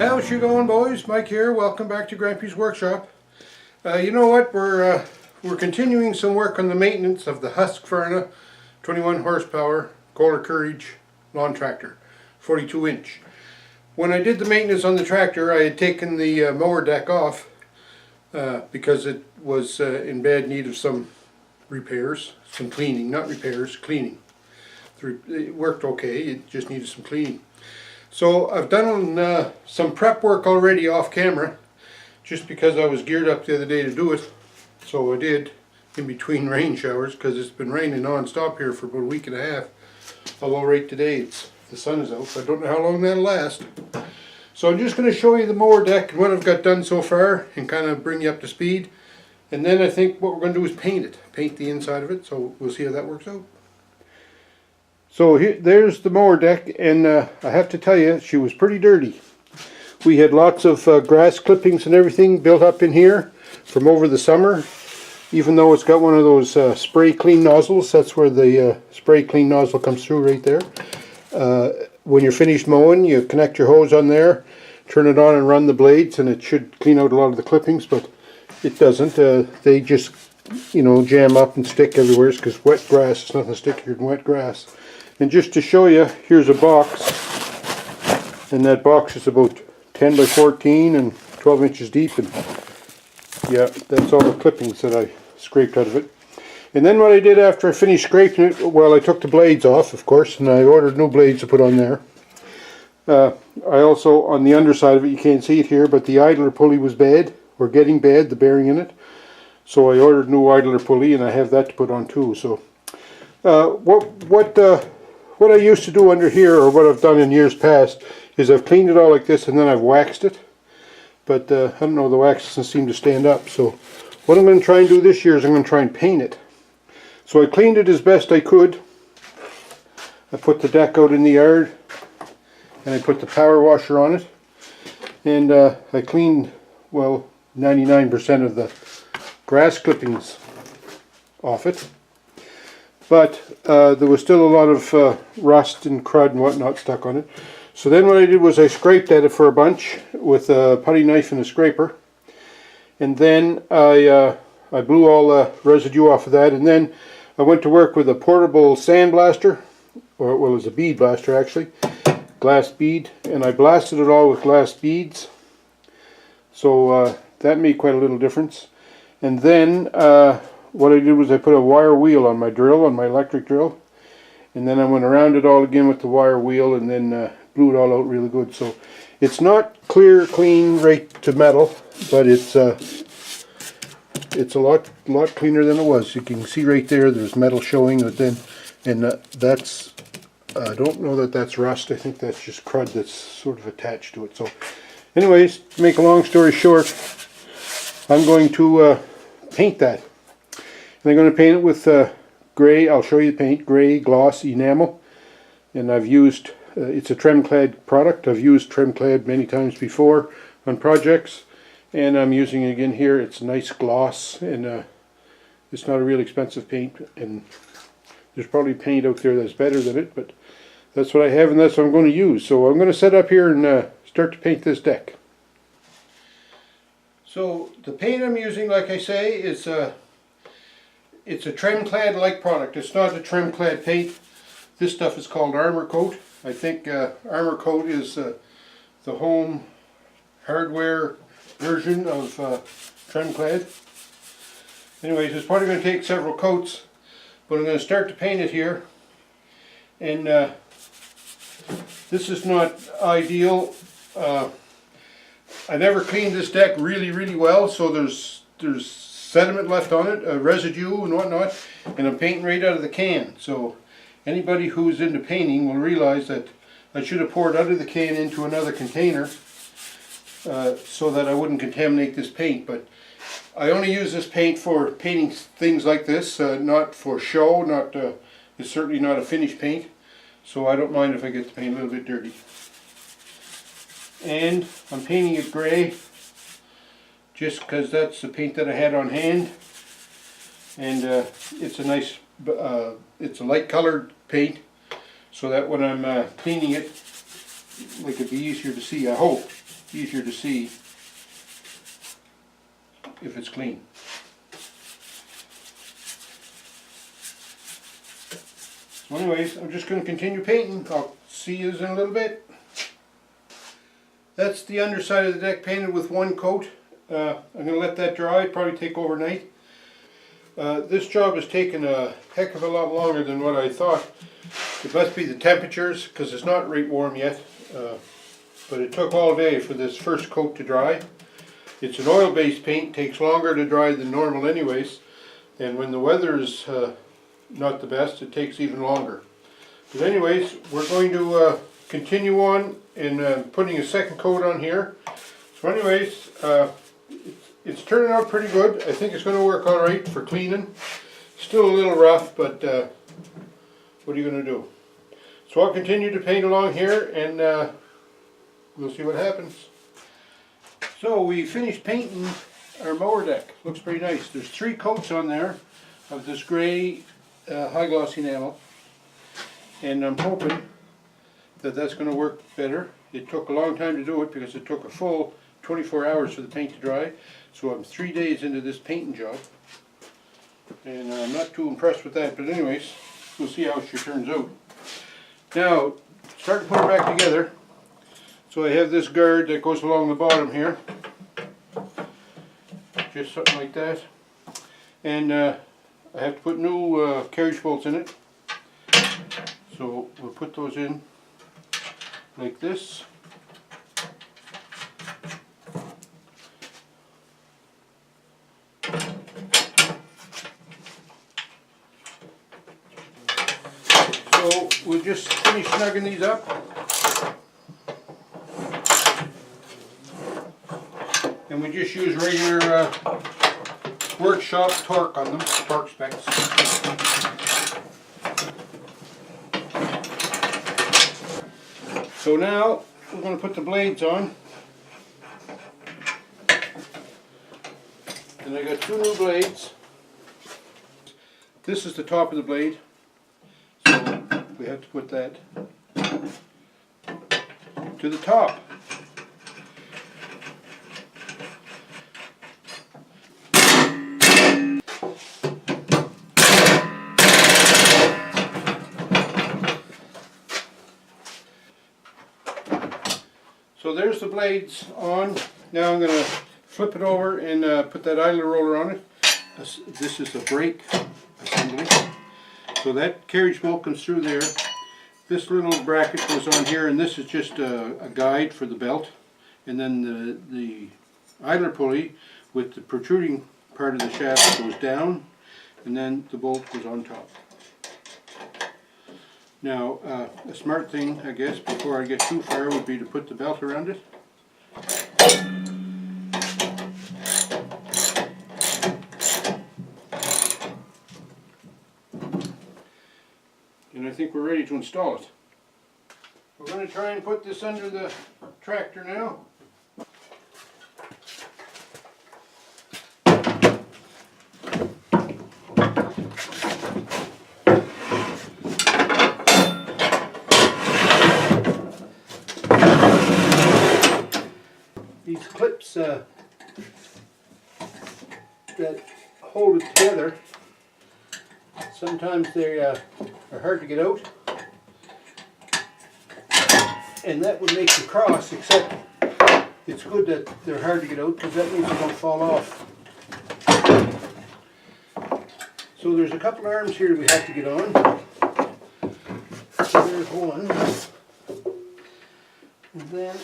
How's you going, boys? Mike here. Welcome back to Grampy's Workshop. You know what? We're continuing some work on the maintenance of the Husqvarna 21 horsepower Kohler Courage lawn tractor, 42 inch. When I did the maintenance on the tractor, I had taken the mower deck off because it was in bad need of some repairs, some cleaning, not repairs, cleaning. It worked okay, it just needed some cleaning. So I've done some prep work already off camera, just because I was geared up the other day to do it. So I did, in between rain showers, because it's been raining non-stop here for about a week and a half. Although right today the sun is out, so I don't know how long that'll last. So I'm just going to show you the mower deck and what I've got done so far, and kind of bring you up to speed. And then I think what we're going to do is paint the inside of it, so we'll see how that works out. So there's the mower deck, and I have to tell you, she was pretty dirty. We had lots of grass clippings and everything built up in here from over the summer. Even though it's got one of those spray clean nozzles, that's where the spray clean nozzle comes through right there. When you're finished mowing, you connect your hose on there, turn it on and run the blades, and it should clean out a lot of the clippings, but it doesn't. They just, you know, jam up and stick everywhere, because wet grass is nothing stickier than wet grass. And just to show you, here's a box, and that box is about 10 by 14 and 12 inches deep, and yeah, that's all the clippings that I scraped out of it. And then what I did after I finished scraping it, well, I took the blades off, of course, and I ordered new blades to put on there. I also, on the underside of it, you can't see it here, but the idler pulley was bad, or getting bad, the bearing in it. So I ordered new idler pulley, and I have that to put on too. So what I used to do under here, or what I've done in years past, is I've cleaned it all like this and then I've waxed it. But I don't know, the wax doesn't seem to stand up. So what I'm going to try and do this year is I'm going to try and paint it. So I cleaned it as best I could. I put the deck out in the yard, and I put the power washer on it. And I cleaned, well, 99% of the grass clippings off it. But there was still a lot of rust and crud and whatnot stuck on it. So then what I did was I scraped at it for a bunch with a putty knife and a scraper. And then I blew all the residue off of that. And then I went to work with a portable sand blaster, or well, it was a bead blaster actually, glass bead. And I blasted it all with glass beads. So that made quite a little difference. And then what I did was I put a wire wheel on my drill, on my electric drill, and then I went around it all again with the wire wheel, and then blew it all out really good. So it's not clear, clean, right to metal, but it's a lot cleaner than it was. You can see right there, there's metal showing, but then, and that's, I don't know that that's rust. I think that's just crud that's sort of attached to it. So, anyways, to make a long story short, I'm going to paint that. And I'm going to paint it with gray, I'll show you the paint, gray gloss enamel. And I've used, it's a Tremclad product. I've used Tremclad many times before on projects. And I'm using it again here. It's a nice gloss, and it's not a real expensive paint. And there's probably paint out there that's better than it, but that's what I have and that's what I'm going to use. So I'm going to set up here and start to paint this deck. So the paint I'm using, like I say, is it's a Tremclad-like product. It's not a Tremclad paint. This stuff is called Armor Coat. I think Armor Coat is the home hardware version of Tremclad. Anyways, it's probably going to take several coats, but I'm going to start to paint it here. And this is not ideal. I never cleaned this deck really well, so there's sediment left on it, residue and whatnot, and I'm painting right out of the can. So anybody who's into painting will realize that I should have poured out of the can into another container so that I wouldn't contaminate this paint. But I only use this paint for painting things like this, not for show. It's certainly not a finished paint, so I don't mind if I get the paint a little bit dirty. And I'm painting it gray, just because that's the paint that I had on hand, and it's a nice, it's a light colored paint, so that when I'm cleaning it, it could be easier to see, I hope. easier to see if it's clean. So anyways, I'm just going to continue painting. I'll see you in a little bit. That's the underside of the deck painted with one coat. I'm going to let that dry, probably take overnight. This job has taken a heck of a lot longer than what I thought. It must be the temperatures, because it's not right warm yet. But it took all day for this first coat to dry. It's an oil-based paint, takes longer to dry than normal anyways. And when the weather is not the best, it takes even longer. But anyways, we're going to continue on in putting a second coat on here. So anyways, it's turning out pretty good. I think it's going to work all right for cleaning. Still a little rough, but what are you going to do? So I'll continue to paint along here, and we'll see what happens. So we finished painting our mower deck. Looks pretty nice. There's 3 coats on there of this gray high gloss enamel, and I'm hoping that that's going to work better. It took a long time to do it because it took a full 24 hours for the paint to dry. So I'm 3 days into this painting job, and I'm not too impressed with that, but anyways, we'll see how she turns out. Now, start to put her back together. So I have this guard that goes along the bottom here, just something like that, and I have to put new carriage bolts in it. So we'll put those in like this. So we'll just finish snugging these up. And we just use regular workshop torque on them, torque specs. So now we're going to put the blades on. And I got 2 new blades. This is the top of the blade. So we have to put that to the top. So there's the blades on. Now I'm going to flip it over and put that idler roller on it. This is the brake assembly. So that carriage bolt comes through there. This little bracket goes on here, and this is just a guide for the belt. And then the idler pulley with the protruding part of the shaft goes down, and then the bolt goes on top. Now, a smart thing, I guess, before I get too far would be to put the belt around it. And I think we're ready to install it. We're going to try and put this under the tractor now. These clips that hold it together, sometimes they are hard to get out, and that would make the cross, except it's good that they're hard to get out because that means they don't fall off. So there's a couple arms here we have to get on. So there's one, and then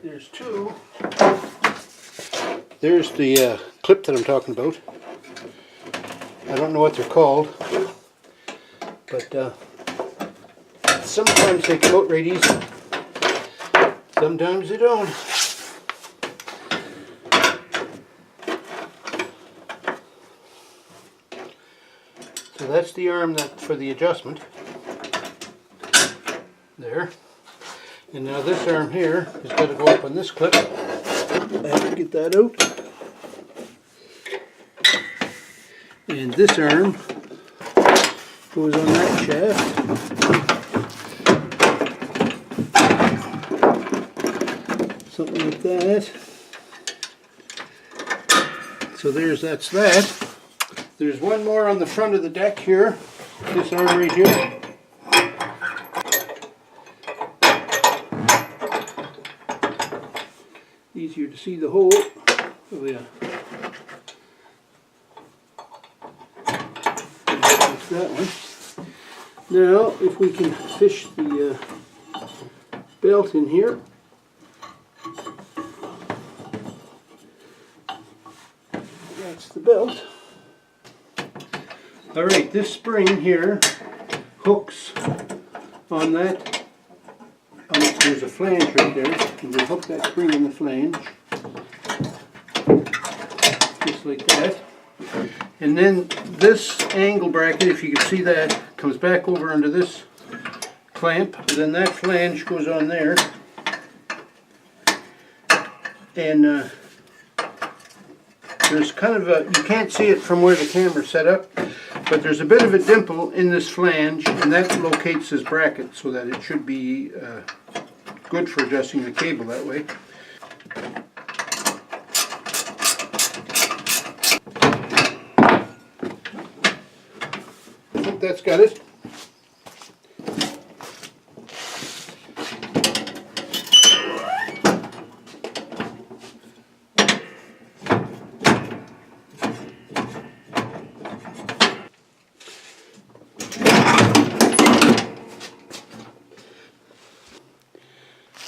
there's 2. There's the clip that I'm talking about. I don't know what they're called, but sometimes they come out right easy. Sometimes they don't. So that's the arm for the adjustment. There. And now this arm here has got to go up on this clip. I have to get that out. And this arm goes on that shaft. Something like that. So that's that. There's one more on the front of the deck here. This arm right here. Easier to see the hole. Oh yeah. That's that one. Now, if we can fish the belt in here. That's the belt. Alright, this spring here hooks on that. There's a flange right there, and we'll hook that spring in the flange, just like that. And then this angle bracket, if you can see that, comes back over under this clamp, and then that flange goes on there. And there's kind of a, you can't see it from where the camera's set up, but there's a bit of a dimple in this flange, and that locates this bracket so that it should be good for adjusting the cable that way. I think that's got it.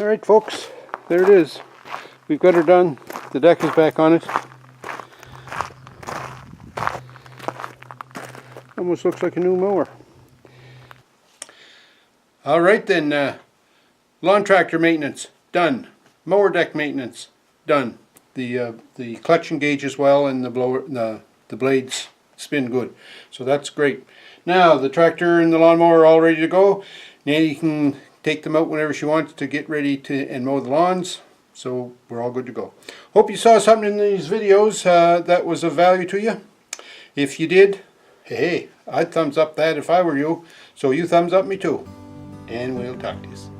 Alright folks, there it is. We've got her done. The deck is back on it. Almost looks like a new mower. Alright then, lawn tractor maintenance, done. Mower deck maintenance, done. The clutch engage as well, and the blower, the blades spin good. So that's great. Now the tractor and the lawnmower are all ready to go. Nanny can take them out whenever she wants to get ready to mow the lawns. So we're all good to go. Hope you saw something in these videos that was of value to you. If you did, hey, I'd thumbs up that if I were you. So you thumbs up me too. And we'll talk to you.